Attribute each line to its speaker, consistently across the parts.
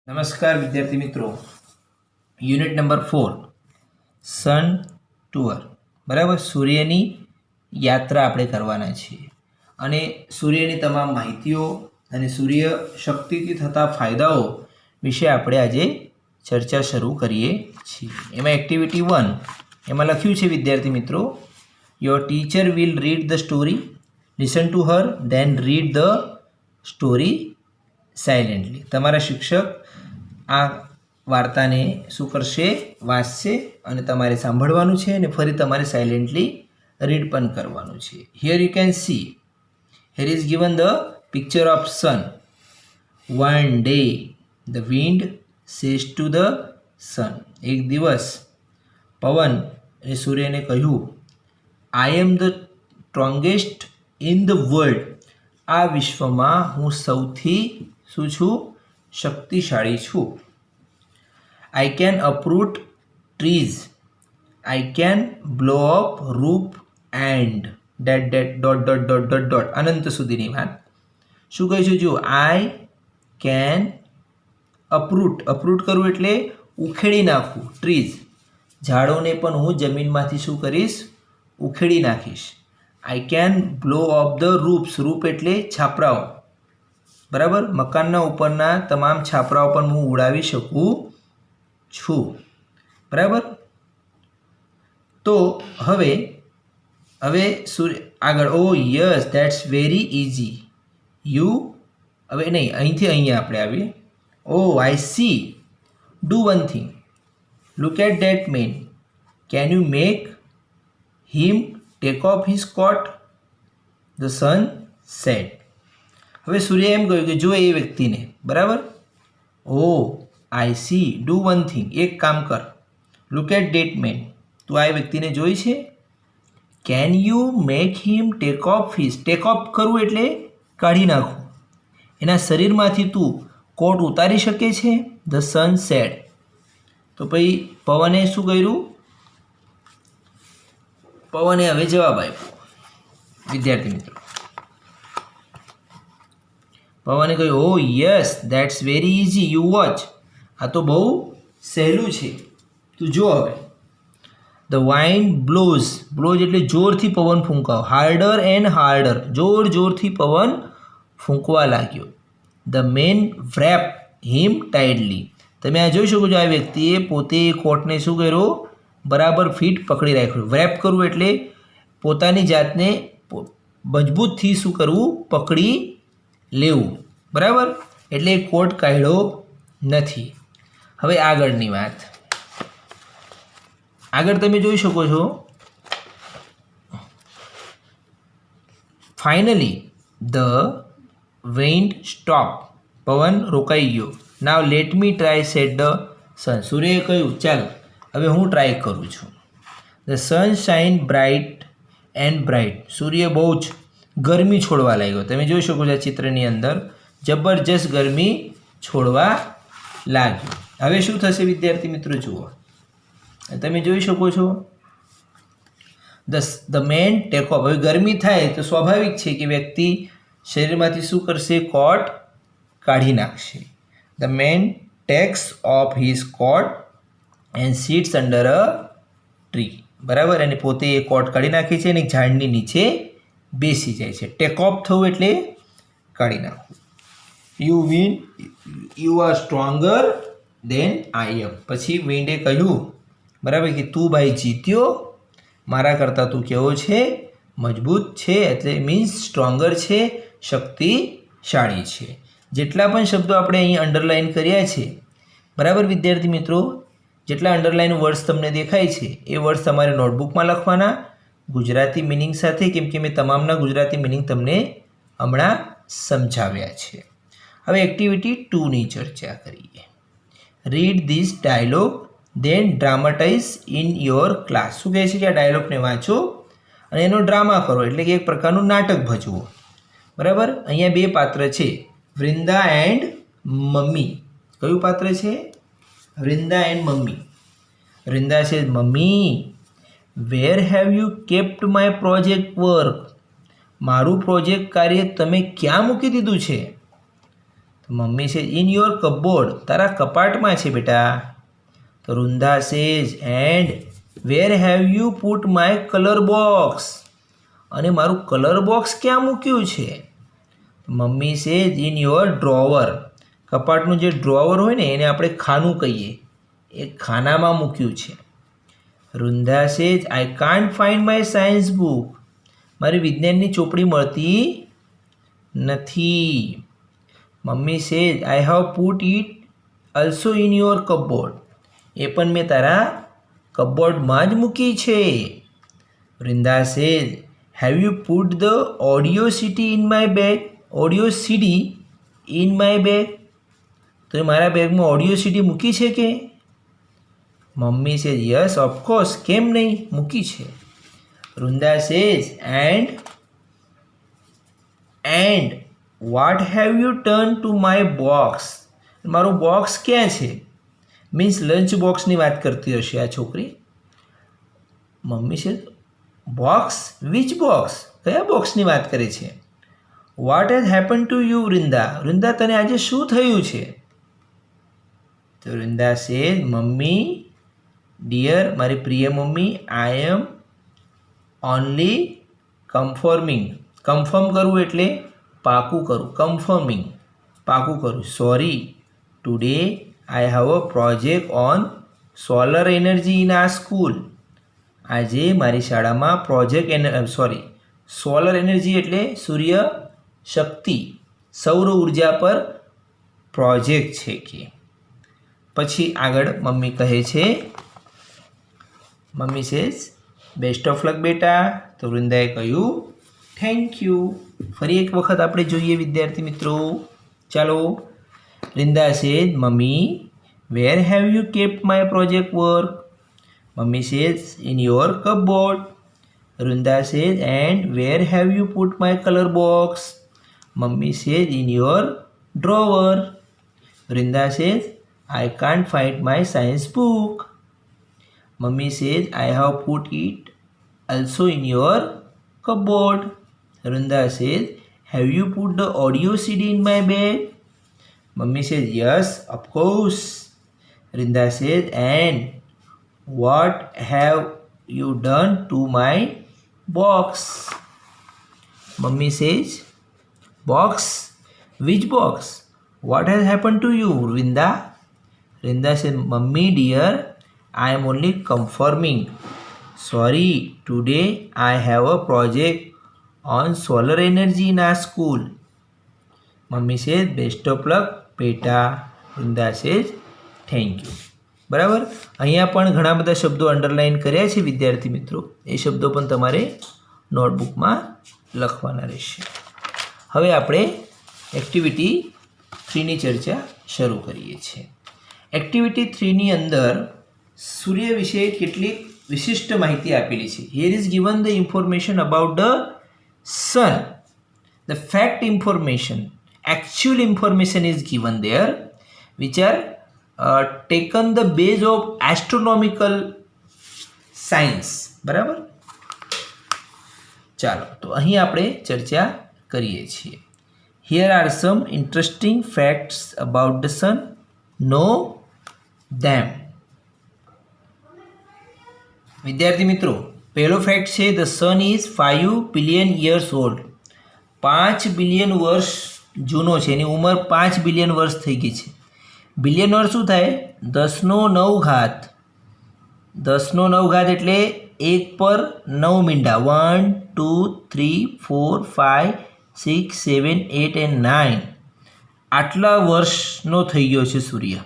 Speaker 1: નમસ્કાર વિદ્યાર્થી મિત્રો, યુનિટ નંબર 4 સન ટુઅર. બરાબર, સૂર્યની યાત્રા આપણે કરવાના છીએ અને સૂર્યની તમામ માહિતીઓ અને સૂર્ય શક્તિથી થતા ફાયદાઓ વિશે આપણે આજે ચર્ચા શરૂ કરીએ છીએ. એમાં એક્ટિવિટી 1 એમાં લખ્યું છે વિદ્યાર્થી મિત્રો, your teacher will read the story, listen to her, than read the story silently. તમારા શિક્ષક આ વાર્તાને શું કરશે? વાંચશે અને તમારે સાંભળવાનું છે અને ફરી તમારે સાયલેન્ટલી રીડ પણ કરવાનું છે. Here you can see, here is given the picture of sun. One day the wind says to the sun. એક દિવસ પવન એ સૂર્યને કહ્યું, I am the strongest in the world. આ વિશ્વમાં હું સૌથી શું છું? શક્તિશાળી છું. I can uproot trees, I can blow up roof and ડોટ અનંત સુધીની વાત. શું કહે છે? જો આઈ કેન અપરૂટ, અપરૂટ કરવું એટલે ઉખેડી નાખવું. ટ્રીઝ, ઝાડોને પણ હું જમીનમાંથી શું કરીશ? ઉખેડી નાખીશ. I can blow up the roofs, roof એટલે છાપરાઓ. બરાબર, મકાનના ઉપરના તમામ છાપરાઓ પણ હું ઉડાવી શકું છું. બરાબર, તો હવે સૂર્ય આગળ, oh yes that's very easy. You, હવે નહીં, અહીંથી અહીંયા આપણે આવીએ. Oh I see, do one thing, look at that man, can you make him take off his coat? The sun said. હવે સૂર્ય એમ કહ્યું કે જો એ વ્યક્તિને, બરાબર, oh I see, do one thing, એક કામ કર, લુક એટ ડેટ મેન, તું આ વ્યક્તિને જોઈ છે? Can you make him take off his, take off કરવું એટલે કાઢી નાખવું, એના શરીરમાંથી તું કોટ ઉતારી શકે છે? The sun said. તો પછી પવને શું કર્યું? પવને હવે જવાબ આપ્યો. વિદ્યાર્થી મિત્રો, પવને કહ્યું, ઓ yes that's very easy, you watch. આ તો બહુ સહેલું છે, તું જો હવે. ધ વાઇન્ડ બ્લોઝ, બ્લોઝ એટલે જોરથી પવન ફૂંકાવ, હાર્ડર એન્ડ હાર્ડર, જોરથી પવન ફૂંકવા લાગ્યો. The man wrap him tightly. તમે આ જોઈ શકો છો, આ વ્યક્તિએ પોતે કોટને શું કર્યું? બરાબર ફિટ પકડી રાખ્યું. વ્રેપ કરવું એટલે પોતાની જાતને મજબૂતથી શું કરવું? પકડી લેવું. બરાબર, એટલે કોટ કાઢ્યો નથી. હવે આગળની વાત, આગળ તમે જોઈ શકો છો, ફાઇનલી ધ વિન્ડ સ્ટોપ, પવન રોકાઈ ગયો. Now let me try said the sun. સૂર્યએ કહ્યું, ચાલ હવે હું ટ્રાય કરું છું. The sun shine bright and bright. સૂર્ય બહુ જ ગરમી છોડવા લાગ્યો. તમે જોઈ શકો છો આ ચિત્રની અંદર જબરજસ્ત ગરમી છોડવા લાગ્યું. હવે શું થશે વિદ્યાર્થી મિત્રો? જુઓ, તમે જોઈ શકો છો, ધ મેન ટેક ઓફ. હવે ગરમી થાય તો સ્વાભાવિક છે કે વ્યક્તિ શરીરમાંથી શું કરશે? કોટ કાઢી નાખશે. The man takes off his coat and sits under a tree. બરાબર, અને પોતે એ કોટ કાઢી નાખે છે અને એક ઝાડની નીચે બેસી જાય છે. ટેક ઓફ થવું એટલે કાઢી નાખવું. યુ આર સ્ટ્રોંગર દેન આઈ એમ. પછી વિન્ડે કહ્યું, બરાબર, કે તું ભાઈ જીત્યો, મારા કરતાં તું કેવો છે? મજબૂત છે, એટલે મીન્સ સ્ટ્રોંગર છે, શક્તિશાળી છે. જેટલા પણ શબ્દો આપણે અહીં અંડરલાઇન કર્યા છે, બરાબર વિદ્યાર્થી મિત્રો, જેટલા અંડરલાઇન વર્ડ્સ તમને દેખાય છે એ વર્ડ્સ તમારે નોટબુકમાં લખવાના ગુજરાતી મિનિંગ સાથે, કેમ કે મેં તમામના ગુજરાતી મિનિંગ તમને હમણાં સમજાવ્યા છે. હવે એક્ટિવિટી 2ની ચર્ચા કરીએ. Read this dialogue then dramatize in your class. શું કહે છે કે આ ડાયલોગને વાંચો અને એનો ડ્રામા કરો, એટલે કે એક પ્રકારનું નાટક ભજવો. બરાબર, અહીંયા બે પાત્ર છે, વૃંદા એન્ડ મમ્મી. કયું પાત્ર છે? Vrinda and mummy. વૃંદા છે, mummy where have you kept my project work. મારું પ્રોજેક્ટ કાર્ય તમે ક્યાં મૂકી દીધું છે? મમ્મી સેજ ઇન યોર કપબોર્ડ, તારા કપાટમાં છે બેટા. તો વૃંદા સેજ and where have you put my colour box, અને મારું કલર બોક્સ ક્યાં મૂક્યું છે? મમ્મી સેજ ઇન યોર ડ્રોવર, કપાટનું જે ડ્રોવર હોય ને એને આપણે ખાનું કહીએ, એ ખાનામાં મૂક્યું છે. Vrinda says I can't find my science book, મારી વિજ્ઞાનની ચોપડી મળતી નથી. Mummy says I have put it also in your cupboard, એ પણ મેં તારા કપબોર્ડમાં જ મૂકી છે. Vrinda says have you put the audio CD in my bag, audio CD in my bag, તો એ મારા બેગમાં ઓડિયો સીડી મૂકી છે કે? મમ્મી સેજ યસ ઓફકોર્સ, કેમ નહીં, મૂકી છે. વૃંદા સેજ and what have U turn to my box, મારું બોક્સ ક્યાં છે? મીન્સ લંચ બોક્સની વાત કરતી હશે આ છોકરી. મમ્મી છે બોક્સ, વિચ બોક્સ, કયા બોક્સની વાત કરે છે? What has happen to you Vrinda, Vrinda તને આજે શું થયું છે? તો વૃંદા સેજ મમ્મી ડિયર, મારી પ્રિય મમ્મી, આઈ એમ ઓનલી કન્ફર્મિંગ, કન્ફર્મ કરવું એટલે પાકું કરું, કન્ફર્મિંગ પાકું કરું. Sorry today I have a project on solar energy in આ સ્કૂલ, આજે મારી શાળામાં સોલર એનર્જી એટલે સૂર્ય શક્તિ, સૌર ઉર્જા પર પ્રોજેક્ટ છે કે. પછી આગળ મમ્મી કહે છે, mummy says best of luck બેટા. તો વૃંદાએ કહ્યું થેન્ક યુ. ફરી એક વખત આપણે જોઈએ વિદ્યાર્થી મિત્રો, ચાલો. Vrinda says mummy where have you kept my project work, mummy says in your cupboard. Vrinda says and where have you put my colour box, mummy says in your drawer. Vrinda says I can't find my science book. Mummy says I have put it also in your cupboard. Vrinda says have you put the audio CD in my bag? Mummy says yes, of course. Vrinda says and what have you done to my box? Mummy says box, which box? What has happened to you Vrinda? Vrinda said, Mummy dear, I am only confirming. Sorry, today I have a project on solar energy in our school. Mummy says, best of luck, beta. Vrinda says, thank you. બરાબર. અહીંયા પણ ઘણા બધા શબ્દો underline કર્યા છે વિદ્યાર્થી મિત્રો, એ શબ્દો પણ તમારે નોટબુકમાં લખવાના રહેશે. હવે આપણે એક્ટિવિટી 3ની ચર્ચા શરૂ કરીએ છીએ. એક્ટિવિટી 3ની અંદર સૂર્ય વિશે કેટલીક વિશિષ્ટ માહિતી આપેલી છે. Here is given the information about the sun, the fact information, actual information is given there which are taken the base of astronomical science. બરાબર. ચાલો તો અહીં આપણે ચર્ચા કરીએ છીએ. Here are some interesting facts about the sun. Know them. વિદ્યાર્થી મિત્રો, પહેલો ફેક્ટ છે the sun is 5 billion years old. 5 billion વર્ષ જૂનો છે, એની ઉંમર 5 બિલિયન વર્ષ થઈ ગઈ છે. બિલિયન વર્ષ શું થાય? 10⁹ ઘાત. 10⁹ ઘાત એટલે 1/9 મીંડા. 1 2 3 4 5 6 7 8 and 9 આટલા વર્ષનો થઈ ગયો છે સૂર્ય.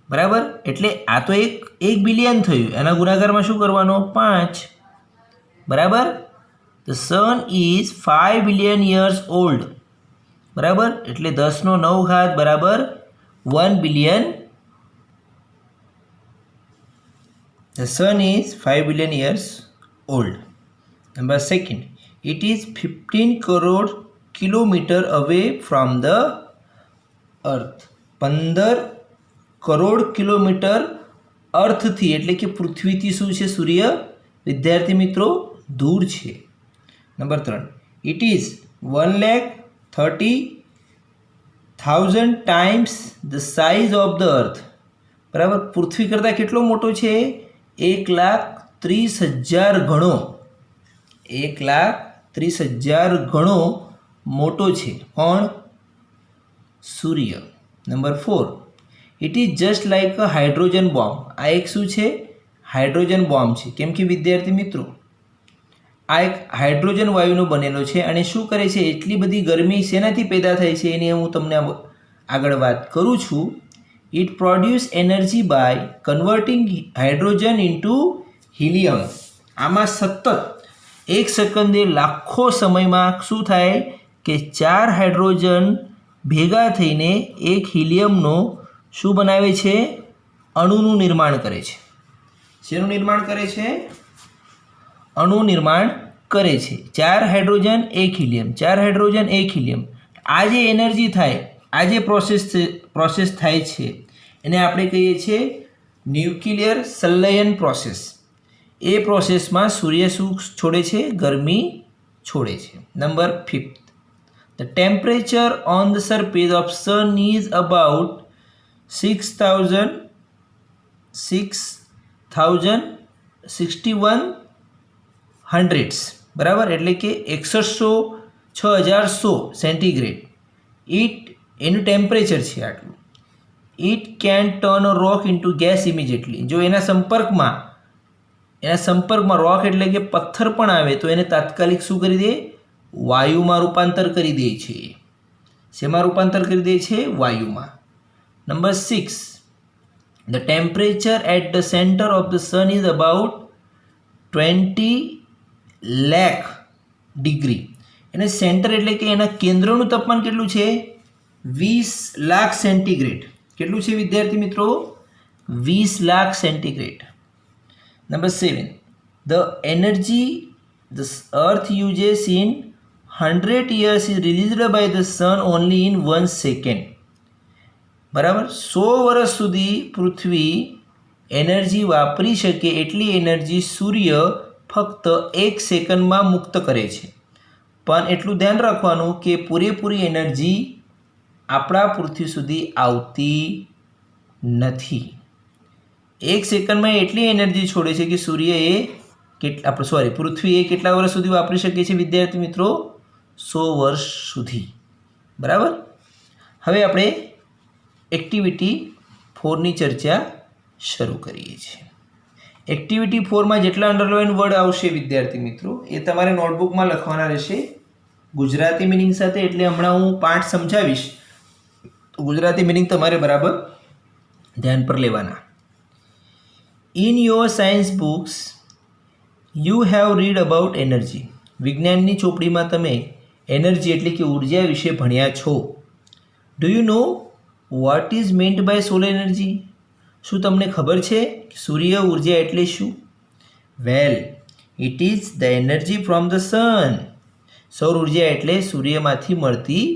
Speaker 1: બરાબર. એટલે આ તો એક બિલિયન થયું, એના ગુણાકારમાં શું કરવાનો? 5. બરાબર. The sun is 5 billion years old. બરાબર. એટલે 10⁹ ઘાત બરાબર 1 billion. The sun is 5 billion years old. Number second, it is 15 crore kilometre away from the earth. 15 crore kilometre અર્થથી એટલે કે પૃથ્વીથી શું છે સૂર્ય વિદ્યાર્થી મિત્રો? દૂર છે. Number 3, it is 1,30,000 1000 times the size of the earth. બરાબર, પૃથ્વી કરતાં કેટલો મોટો છે? 1,30,000 ગણો, 1,30,000 ગણો મોટો છે. કોણ? સૂર્ય. Number 4, it is just like a hydrogen bomb. આ એક શું છે? હાઇડ્રોજન બોમ્બ છે. કેમ કે વિદ્યાર્થી મિત્રો, આ એક હાઇડ્રોજન વાયુનો બનેલો છે અને શું કરે છે? એટલી બધી ગરમી શેનાથી પેદા થાય છે એની હું તમને આગળ વાત કરું છું. It produce energy by converting hydrogen into helium. આમાં સતત 1 સેકન્ડે લાખો સમયમાં શું થાય કે 4 હાઇડ્રોજન ભેગા થઈને એક હિલિયમનો શું બનાવે છે? અણુનું નિર્માણ કરે છે. શેનું નિર્માણ કરે છે? અણુ નિર્માણ કરે છે. 4 હાઇડ્રોજન 1 હિલિયમ, 4 હાઇડ્રોજન 1 હિલિયમ. આ જે એનર્જી થાય, આ જે પ્રોસેસ થાય છે એને આપણે કહીએ છીએ ન્યુક્લિયર સંલયન પ્રોસેસ. એ પ્રોસેસમાં સૂર્ય શું છોડે છે? ગરમી છોડે છે. Number 5, the temperature on the surface of sun is about 6,061 hundreds. બરાબર, એટલે કે 6100 સેન્ટીગ્રેડ. એનું ટેમ્પરેચર છે આટલું. It can turn a rock into gas immediately. જો એના સંપર્કમાં રોક એટલે કે પથ્થર પણ આવે તો એને તાત્કાલિક શું કરી દે? વાયુમાં રૂપાંતર કરી દે છે. શેમાં રૂપાંતર કરી દે છે? વાયુમાં. Number 6, the temperature at the centre of the sun is about 20 lakh degree. એને સેન્ટર એટલે કે એના કેન્દ્રનું તાપમાન કેટલું છે? 20 લાખ સેન્ટીગ્રેડ. કેટલું છે વિદ્યાર્થી મિત્રો? 20 lakh centigrade. Number 7, the energy the earth uses in 100 years is released by the sun only in 1 second. બરાબર, 100 વર્ષ સુધી પૃથ્વી એનર્જી વાપરી શકે એટલી એનર્જી સૂર્ય ફક્ત 1 સેકન્ડમાં મુક્ત કરે છે. પણ એટલું ધ્યાન રાખવાનું કે પૂરેપૂરી એનર્જી આપણા પૃથ્વી સુધી આવતી નથી. 1 સેકન્ડમાં એટલી એનર્જી છોડે છે કે પૃથ્વી એ કેટલા વર્ષ સુધી વાપરી શકે છે વિદ્યાર્થી મિત્રો? 100 વર્ષ સુધી. બરાબર. હવે આપણે એક્ટિવિટી 4ની ચર્ચા શરૂ કરીએ છીએ. એક્ટિવિટી 4માં જેટલા અંડરલાઇન વર્ડ આવશે વિદ્યાર્થી મિત્રો એ તમારે નોટબુકમાં લખવાના રહેશે ગુજરાતી મિનિંગ સાથે. એટલે હમણાં હું પાઠ સમજાવીશ, ગુજરાતી મિનિંગ તમારે બરાબર ધ્યાન પર લેવાના. In your science books you have read about energy. વિજ્ઞાનની ચોપડીમાં તમે એનર્જી એટલે કે ઉર્જા વિશે ભણ્યા છો. Do you know what is meant by solar energy? શું તમને ખબર છે કે સૂર્ય ઉર્જા એટલે શું? Well, it is the energy from the sun. સૌર ઉર્જા એટલે સૂર્યમાંથી મળતી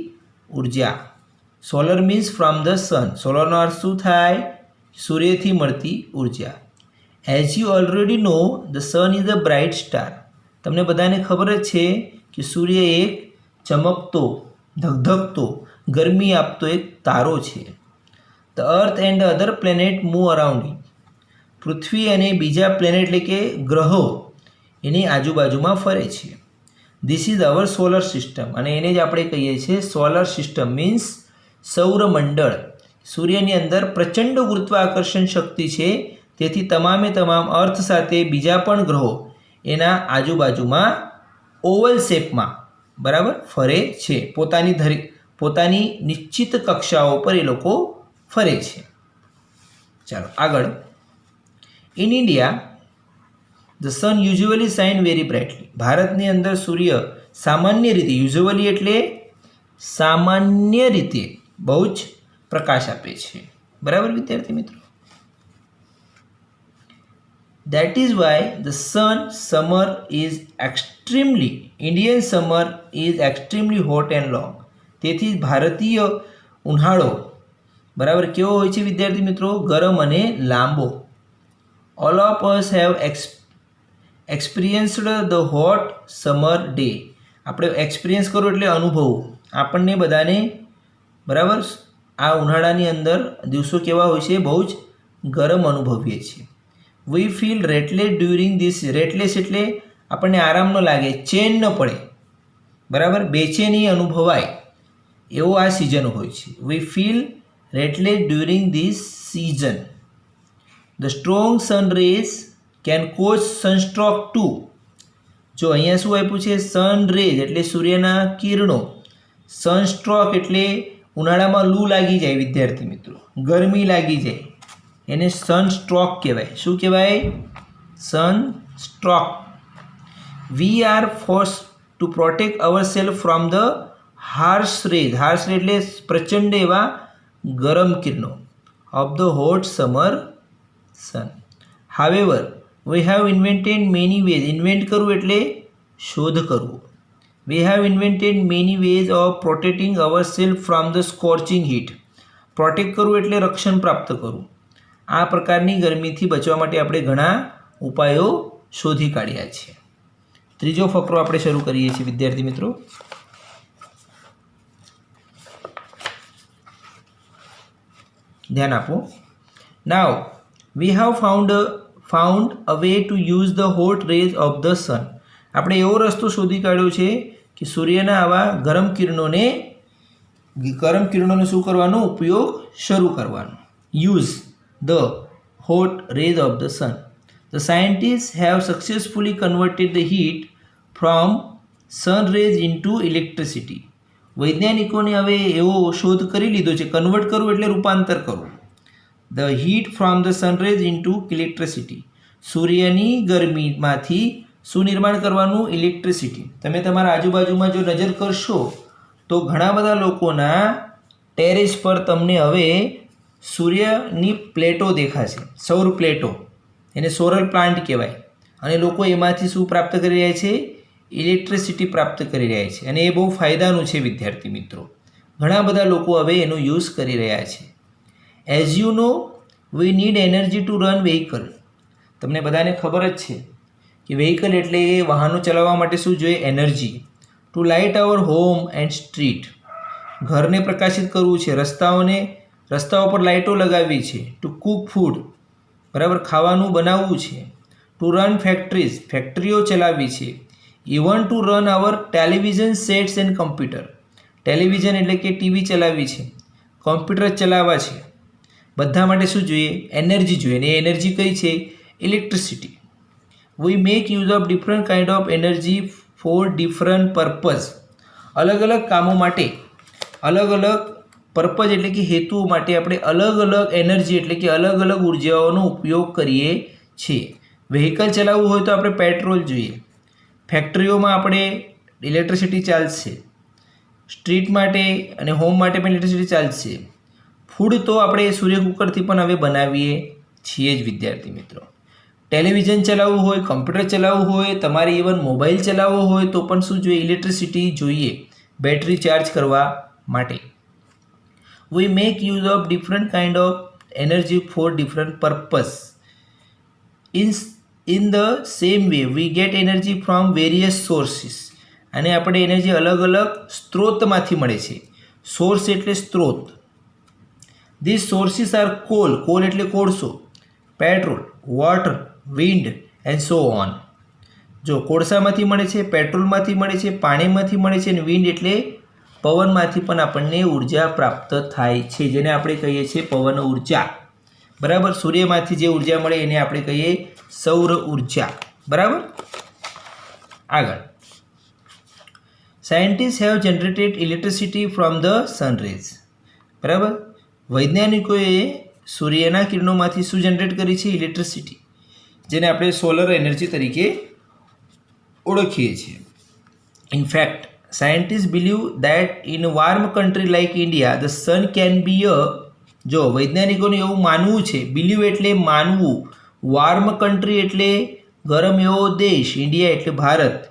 Speaker 1: ઉર્જા. Solar means from the sun. સોલરનો અર્થ શું થાય? સૂર્યથી મળતી ઉર્જા. As you already know the sun is a bright star. તમને બધાને ખબર જ છે કે સૂર્ય એક ચમકતો, ધગધગતો, ગરમી આપતો એક તારો છે. The earth and other planet move around it. પૃથ્વી અને બીજા પ્લેનેટ એટલે કે ગ્રહો એની આજુબાજુમાં ફરે છે. This is our solar system. અને એને જ આપણે કહીએ છીએ સોલર સિસ્ટમ મીન્સ સૌરમંડળ. સૂર્યની અંદર પ્રચંડ ગુરુત્વાકર્ષણ શક્તિ છે, તેથી તમામે તમામ અર્થ સાથે બીજા પણ ગ્રહો એના આજુબાજુમાં ઓવલ શેપમાં બરાબર ફરે છે. પોતાની નિશ્ચિત કક્ષાઓ પર એ લોકો ફરે છે. ચાલો આગળ. In India the son usually shine very brightly. ભારતની અંદર સૂર્ય સામાન્ય રીતે, યુઝ્યુઅલી એટલે સામાન્ય રીતે બહુ જ પ્રકાશ આપે છે. બરાબર વિદ્યાર્થી મિત્રો. That is why the summer is extremely, Indian summer is extremely hot and long. તેથી ભારતીય ઉનાળો બરાબર કેવો હોય છે વિદ્યાર્થી મિત્રો? ગરમ અને લાંબો. All of us have experienced the hot summer day. આપણે એક્સપિરિયન્સ કરો એટલે અનુભવો. આપણને બધાને બરાબર. આ ઉનાળાની અંદર દિવસો કેવા હોય છે? બહુ જ ગરમ અનુભવીએ છીએ. We feel restless during this. Restless એટલે આપણને આરામ ન લાગે, ચેન ન પડે, બરાબર, બેચેની અનુભવાય એવો આ સિઝન હોય છે. We feel restless during this season. The strong sun rays can cause sunstroke too. જો અહીંયા શું આપ્યું છે? સન રેઝ એટલે સૂર્યના કિરણો, સનસ્ટ્રોક એટલે ઉનાળામાં લૂ લાગી જાય વિદ્યાર્થી મિત્રો, ગરમી લાગી જાય, એને સનસ્ટ્રોક કહેવાય. શું કહેવાય? Sunstroke. We are force to protect our self from the harsh rays. Harsh rays એટલે પ્રચંડ એવા ગરમ કિરણો of the hot summer sun. However we have invented many ways. Invent કરવું એટલે શોધ કરવું. We have invented many ways of protecting our self from the scorching heat. Protect કરવું એટલે રક્ષણ પ્રાપ્ત કરવું. આ પ્રકારની ગરમીથી બચવા માટે આપણે ઘણા ઉપાયો શોધી કાઢ્યા છે. ત્રીજો ફકરો આપણે શરૂ કરીએ છીએ વિદ્યાર્થી મિત્રો. ધ્યાન આપો. Now we have found a way to use the hot rays of the sun. આપણે એવો રસ્તો શોધી કાઢ્યો છે કે સૂર્યના આવા ગરમ કિરણોને શું કરવાનો? ઉપયોગ શરૂ કરવાનો. Use the hot rays of the sun. The scientist have successfully converted the heat from sun rays into electricity. વૈજ્ઞાનિકોને હવે એવો શોધ કરી લીધો છે, કન્વર્ટ કરવું એટલે રૂપાંતર કરવું. The heat from the sunrays into electricity. સૂર્યની ગરમીમાંથી શું નિર્માણ કરવાનું? ઇલેક્ટ્રિસિટી. તમે તમારા આજુબાજુમાં જો નજર કરશો તો ઘણા બધા લોકોના ટેરેસ પર તમને હવે સૂર્યની પ્લેટો દેખાશે, સૌર પ્લેટો, એને સોલર પ્લાન્ટ કહેવાય. અને લોકો એમાંથી શું પ્રાપ્ત કરી રહ્યા છે? ઇલેક્ટ્રિસિટી પ્રાપ્ત કરી રહ્યા છે. અને એ બહુ ફાયદાનું છે વિદ્યાર્થી મિત્રો. ઘણા બધા લોકો હવે એનો યુઝ કરી રહ્યા છે. As you know we need energy to run vehicle. તમને બધાને ખબર જ છે કે વ્હીકલ એટલે એ વાહનો ચલાવવા માટે શું જોઈએ? Energy. To light our home and street. ઘરને પ્રકાશિત કરવું છે, રસ્તાઓ પર લાઇટો લગાવવી છે. ટુ કુક ફૂડ, બરાબર, ખાવાનું બનાવવું છે. ટુ રન ફેક્ટરીઝ, ફેક્ટરીઓ ચલાવવી છે. Even to run our television sets and computer. Television એટલે કે ટીવી ચલાવવી છે, કોમ્પ્યુટર ચલાવવા છે. બધા માટે શું જોઈએ? એનર્જી જોઈએ. અને એ એનર્જી કઈ છે? Electricity. V make use of different kind of energy for different purpose. અલગ અલગ કામો માટે, અલગ અલગ પર્પઝ એટલે કે હેતુઓ માટે આપણે અલગ અલગ એનર્જી એટલે કે અલગ અલગ ઉર્જાઓનો ઉપયોગ કરીએ છીએ. વ્હીકલ ચલાવવું હોય તો આપણે પેટ્રોલ જોઈએ. ફેક્ટરીઓમાં આપણે ઇલેક્ટ્રિસિટી ચાલશે. સ્ટ્રીટ માટે અને હોમ માટે પણ ઇલેક્ટ્રિસિટી ચાલશે. ફૂડ તો આપણે સૂર્ય કુકરથી પણ હવે બનાવીએ છીએ જ વિદ્યાર્થી મિત્રો. ટેલિવિઝન ચલાવવું હોય, કમ્પ્યુટર ચલાવવું હોય, તમારે ઇવન મોબાઈલ ચલાવવો હોય તો પણ શું જોઈએ? ઇલેક્ટ્રિસિટી જોઈએ બેટરી ચાર્જ કરવા માટે. We make use of different kind of energy for different purpose. In the same way we get energy from various sources. અને આપણે એનર્જી અલગ અલગ સ્ત્રોતમાંથી મળે છે. સોર્સ એટલે સ્ત્રોત. These sources are coal. Coal એટલે કોળસો. Petrol, water, wind and so on. જો કોળસામાંથી મળે છે, પેટ્રોલમાંથી મળે છે, પાણીમાંથી મળે છે, અને વિન્ડ એટલે પવનમાંથી પણ આપણને ઉર્જા પ્રાપ્ત થાય છે, જેને આપણે કહીએ છીએ પવન ઉર્જા. બરાબર. સૂર્યમાંથી જે ઉર્જા મળે એને આપણે કહીએ સૌર ઉર્જા. બરાબર. આગળ. Scientist have generated electricity from the sun rays. બરાબર. વૈજ્ઞાનિકોએ સૂર્યના કિરણોમાંથી શું જનરેટ કરી છે? ઇલેક્ટ્રિસિટી, જેને આપણે સોલર એનર્જી તરીકે ઓળખીએ છીએ. In fact scientist believe that in warm country like India the sun can be a. જો વૈજ્ઞાનિકોને એવું માનવું છે, બિલીવ એટલે માનવું, વાર્મ કન્ટ્રી એટલે ગરમ એવો દેશ, ઇન્ડિયા એટલે ભારત,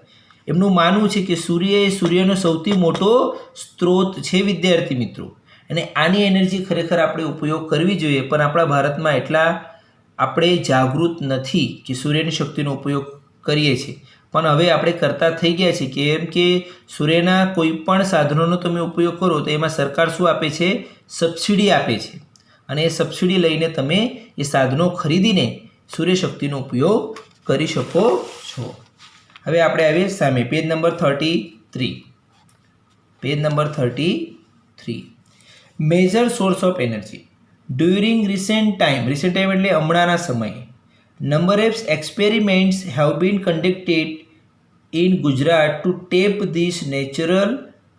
Speaker 1: એમનું માનવું છે કે સૂર્ય એ સૂર્યનો સૌથી મોટો સ્ત્રોત છે વિદ્યાર્થી મિત્રો. અને આની એનર્જી ખરેખર આપણે ઉપયોગ કરવી જોઈએ, પણ આપણા ભારતમાં એટલા આપણે જાગૃત નથી કે સૂર્યની શક્તિનો ઉપયોગ કરીએ છીએ. પણ હવે આપણે કરતા થઈ ગયા છીએ, કેમ કે સૂર્યના કોઈ પણ સાધનોનો તમે ઉપયોગ કરો તો એમાં સરકાર શું આપે છે? સબસિડી આપે છે. અને એ સબસિડી લઈને તમે એ સાધનો ખરીદીને સૂર્યશક્તિનો ઉપયોગ કરી શકો છો. હવે આપણે આવીએ સામે page number 33. Page number 33. Major source of energy during recent time એટલે હમણાંના સમયે number of experiments have been conducted in Gujarat to tap this natural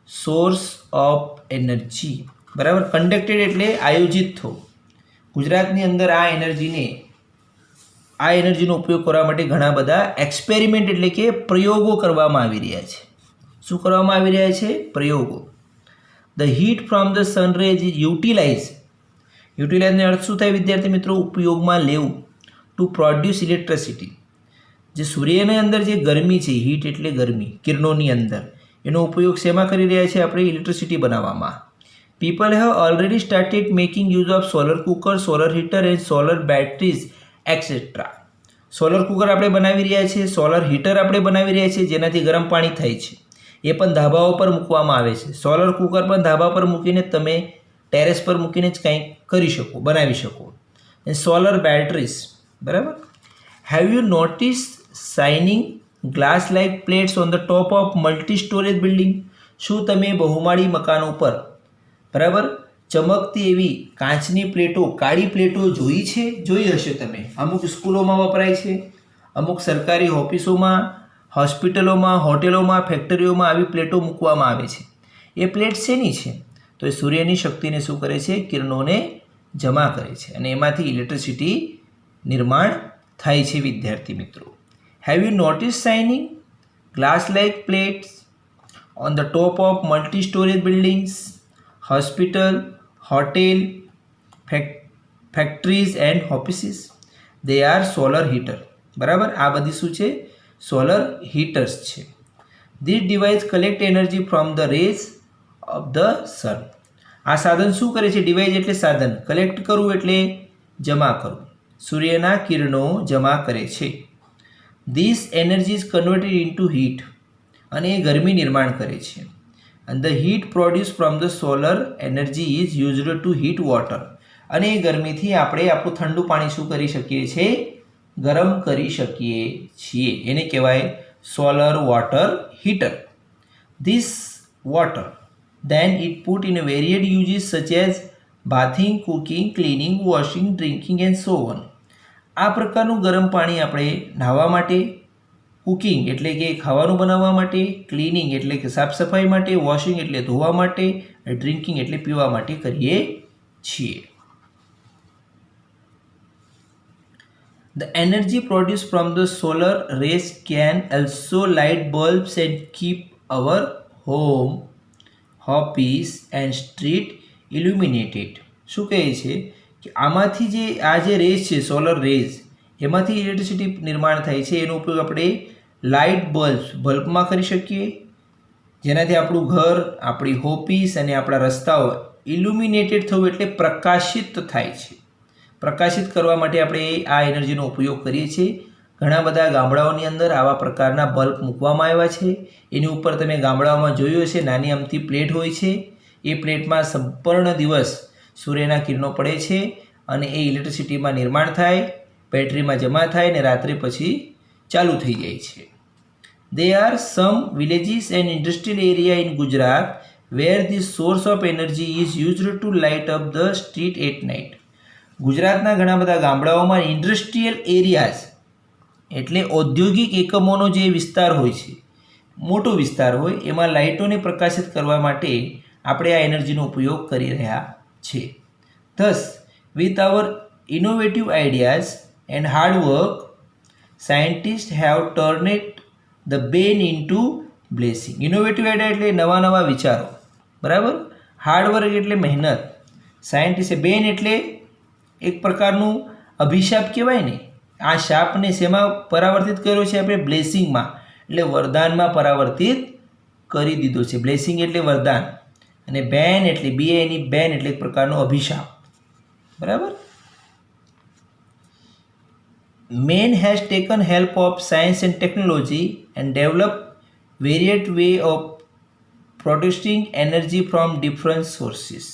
Speaker 1: source of energy. બરાબર, કન્ડક્ટેડ એટલે આયોજિત થવું. ગુજરાતની અંદર આ એનર્જીનો ઉપયોગ કરવા માટે ઘણા બધા એક્સપેરિમેન્ટ એટલે કે પ્રયોગો કરવામાં આવી રહ્યા છે. શું કરવામાં આવી રહ્યા છે? પ્રયોગો. The heat from the sun rays is યુટિલાઇઝનો અર્થ શું થાય વિદ્યાર્થી મિત્રો? ઉપયોગમાં લેવું. To produce electricity. જે સૂર્યની અંદર જે ગરમી છે, હીટ એટલે ગરમી, કિરણોની અંદર એનો ઉપયોગ શેમાં કરી રહ્યા છે આપણે? ઇલેક્ટ્રિસિટી બનાવવામાં. People have already started making use of solar cooker, solar heater and solar batteries et cetera. Solar cooker આપણે બનાવી રહ્યા છીએ, સોલર હીટર આપણે બનાવી રહ્યા છીએ, જેનાથી ગરમ પાણી થાય છે. એ પણ ધાબાઓ પર મૂકવામાં આવે છે. સોલર કુકર પણ ધાબા પર મૂકીને તમે ટેરેસ પર મૂકીને જ કંઈક કરી શકો, બનાવી શકો. And solar batteries. બરાબર. Have you notice shining glass like plates on the top of multi storage building? શું તમે બહુમાળી મકાનો પર બરાબર ચમકતી એવી કાચની પ્લેટો, કાળી પ્લેટો જોઈ છે? જોઈ હશે તમે. અમુક સ્કૂલોમાં વપરાય છે, અમુક સરકારી ઓફિસોમાં, હોસ્પિટલોમાં, હોટેલોમાં, ફેક્ટરીઓમાં આવી પ્લેટો મૂકવામાં આવે છે. એ પ્લેટ શેની છે? તો એ સૂર્યની શક્તિને શું કરે છે? કિરણોને જમા કરે છે અને એમાંથી ઇલેક્ટ્રિસિટી નિર્માણ થાય છે વિદ્યાર્થી મિત્રો. Have you notice shining glass like plates on the top of multi storage buildings, hospital, hotel, factories and offices? They are solar heater. બરાબર, આ બધી શું છે? સોલર હીટર્સ છે. This device collect energy from the rays of the sun. આ સાધન શું કરે છે? ડિવાઇસ એટલે સાધન, કલેક્ટ કરવું એટલે જમા કરવું. સૂર્યના કિરણો જમા કરે છે. This energy is converted into heat. અને એ ગરમી નિર્માણ કરે છે. and the heat produced from the solar energy is used to heat water. અને એ ગરમીથી આપણે આપણું ઠંડુ પાણી શું કરી શકીએ છીએ? ગરમ કરી શકીએ છીએ. એને કહેવાય solar water heater. This water then it put in a varied uses such as bathing, cooking, cleaning, washing, drinking and so on. આ પ્રકારનું ગરમ પાણી આપણે નહાવા માટે, કુકિંગ એટલે કે ખાવાનું બનાવવા માટે, ક્લિનિંગ એટલે કે સાફ સફાઈ માટે, વોશિંગ એટલે ધોવા માટે, ડ્રિંકિંગ એટલે પીવા માટે કરીએ છીએ. The energy produced from the solar rays can also light bulbs and keep our home, office and street illuminated. શું કહે છે કે આમાંથી જે આ જે રેઝ છે, સોલર રેઝ, એમાંથી ઇલેક્ટ્રિસિટી નિર્માણ થાય છે. એનો ઉપયોગ આપણે લાઇટ બલ્બમાં કરી શકીએ, જેનાથી આપણું ઘર, આપણી ઓફિસ અને આપણા રસ્તાઓ ઇલ્યુમિનેટેડ થવું એટલે પ્રકાશિત થાય છે. પ્રકાશિત કરવા માટે આપણે આ એનર્જીનો ઉપયોગ કરીએ છીએ. ઘણા બધા ગામડાઓની અંદર આવા પ્રકારના બલ્બ મૂકવામાં આવ્યા છે. એની ઉપર તમે ગામડાઓમાં જોયું હશે, નાની અમથી પ્લેટ હોય છે. એ પ્લેટમાં સંપૂર્ણ દિવસ સૂર્યના કિરણો પડે છે અને એ ઇલેક્ટ્રિસિટીમાં નિર્માણ થાય, બેટરીમાં જમા થાય અને રાત્રે પછી ચાલુ થઈ જાય છે. There are some villages and industrial area in Gujarat where this source of energy is used to light up the street at night. ગુજરાતના ઘણા બધા ગામડાઓમાં ઇન્ડસ્ટ્રીયલ એરિયાઝ એટલે ઔદ્યોગિક એકમોનો જે વિસ્તાર હોય છે, મોટો વિસ્તાર હોય, એમાં લાઇટોને પ્રકાશિત કરવા માટે આપણે આ એનર્જીનો ઉપયોગ કરી રહ્યા છીએ. Thus, with our innovative ideas and hard work, scientists have turned the bane into blessing. Innovative idea એટલે નવા નવા વિચારો, બરાબર. હાર્ડવર્ક એટલે મહેનત. સાયન્ટિસ્ટે બેન એટલે એક પ્રકારનું અભિશાપ કહેવાય ને. આ શાપને શેમાં પરાવર્તિત કર્યો છે આપણે? બ્લેસિંગમાં, એટલે વરદાનમાં પરાવર્તિત કરી દીધો છે. બ્લેસિંગ એટલે વરદાન અને બેન એટલે BAN બેન એટલે એક પ્રકારનો અભિશાપ, બરાબર. Man has taken help of science and technology and developed varied way of producing energy from different sources.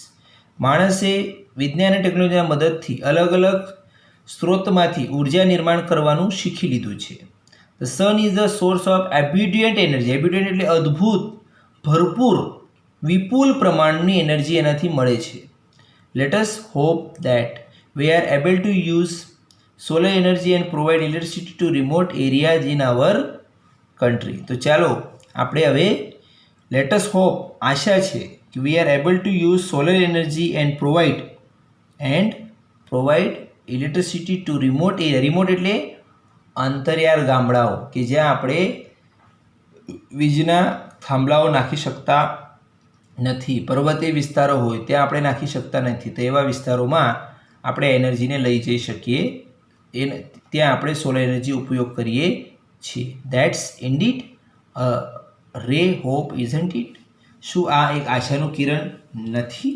Speaker 1: માણસે વિજ્ઞાન અને ટેકનોલોજીના મદદથી અલગ અલગ સ્ત્રોતમાંથી ઉર્જા निर्माण કરવાનું શીખી લીધું છે. The sun is the source of abundant energy. Abundant એટલે અદ્ભુત, ભરપૂર, વિપુલ પ્રમાણની એનર્જી એનાથી મળે છે. Let us hope that we are able to use solar energy and provide electricity to remote areas in our country. તો ચાલો આપણે હવે લેટ અસ હોપ, આશા છે કે we are able to use solar energy and provide electricity to remote area. Remote એટલે અંતરિયાળ ગામડાઓ કે જ્યાં આપણે વીજના થાંભલાઓ નાખી શકતા નથી, પર્વતીય વિસ્તારો હોય ત્યાં આપણે નાખી શકતા નથી, તો એવા વિસ્તારોમાં આપણે એનર્જીને લઈ જઈ શકીએ, ત્યાં આપણે સોલર એનર્જી ઉપયોગ કરીએ છીએ. ધેટ્સ ઇન્ડીડ અ રે હોપ, ઇઝન્ટ ઇટ? શું આ એક આશાનું કિરણ નથી?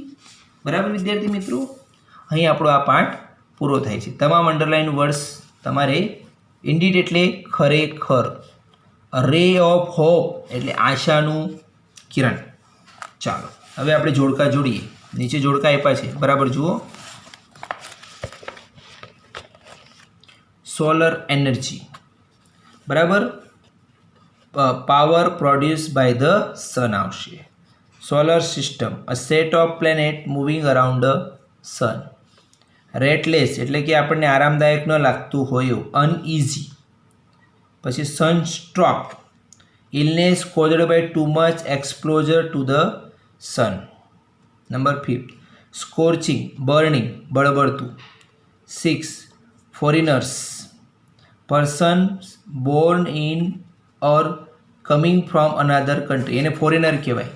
Speaker 1: બરાબર વિદ્યાર્થી મિત્રો, અહીં આપણો આ પાઠ પૂરો થાય છે. તમામ અંડરલાઇન વર્ડ્સ તમારે ઇન્ડીડ એટલે ખરેખર, રે ઓફ હોપ એટલે આશાનું કિરણ. ચાલો હવે આપણે જોડકા જોડીએ. નીચે જોડકા આપ્યા છે, બરાબર જુઓ. સોલર એનર્જી, બરાબર, power produce by the sun આવશે. Solar system, a set of planet moving around the sun. Restless એટલે કે આપણને આરામદાયક ન લાગતું હોય એવું, અનઇઝી. પછી sunstroke, illness caused by too much exposure to the sun. Number 5, scorching, burning, બળબડતું. 6, foreigners, person born in or coming from another country. એને ફોરેનર કહેવાય.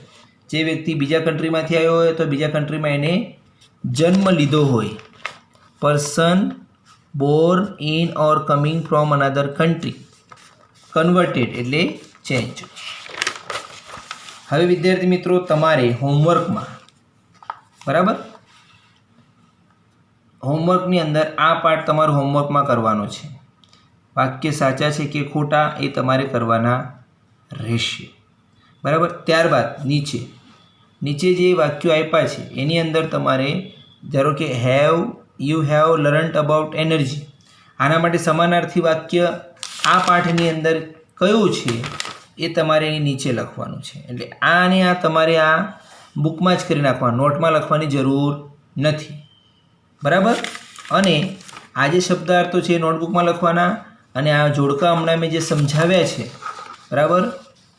Speaker 1: જે વ્યક્તિ બીજા કન્ટ્રીમાંથી આવ્યો હોય તો બીજા કન્ટ્રીમાં એને જન્મ લીધો હોય. Person born in or coming from another country. Converted એટલે ચેન્જ. હવે વિદ્યાર્થી મિત્રો તમારે હોમવર્કમાં, બરાબર, હોમવર્કની અંદર આ પાઠ તમારે હોમવર્કમાં કરવાનો છે. વાક્ય સાચા છે કે ખોટા એ તમારે કરવાના રહેશે, બરાબર. ત્યારબાદ નીચે જે વાક્યો આપ્યા છે એની અંદર તમારે ધારો કે you have learnt about energy, આના માટે સમાનાર્થી વાક્ય આ પાઠની અંદર કયું છે એ તમારે એની નીચે લખવાનું છે. એટલે આ અને આ તમારે આ બુકમાં જ કરી નાખવાનું, નોટમાં લખવાની જરૂર નથી, બરાબર. અને આ જે શબ્દાર્થો છે એ નોટબુકમાં લખવાના, અને આ જોડકા હમણાં મેં જે સમજાવ્યા છે, બરાબર,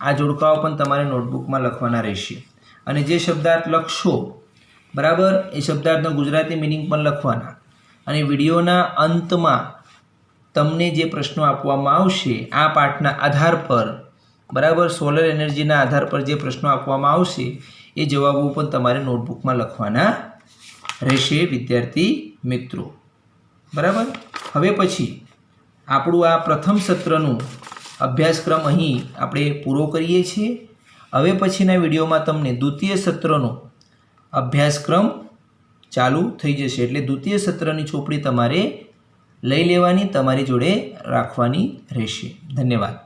Speaker 1: આ જોડકાઓ પણ તમારે નોટબુકમાં લખવાના રહેશે. અને જે શબ્દાર્થ લખશો, બરાબર, એ શબ્દાર્થનો ગુજરાતી મિનિંગ પણ લખવાના. અને વિડીયોના અંતમાં તમને જે પ્રશ્નો આપવામાં આવશે આ પાઠના આધાર પર, બરાબર, સોલર એનર્જીના આધાર પર જે પ્રશ્નો આપવામાં આવશે એ જવાબો પણ તમારે નોટબુકમાં લખવાના રહેશે વિદ્યાર્થી મિત્રો, બરાબર. હવે પછી આપણું આ પ્રથમ સત્રનું અભ્યાસક્રમ અહીં આપણે પૂરો કરીએ છીએ. હવે પછીના વિડીયોમાં તમને દ્વિતીય સત્રનો અભ્યાસક્રમ ચાલુ થઈ જશે. એટલે દ્વિતીય સત્રની ચોપડી તમારે લઈ લેવાની, તમારી જોડે રાખવાની રહેશે. ધન્યવાદ.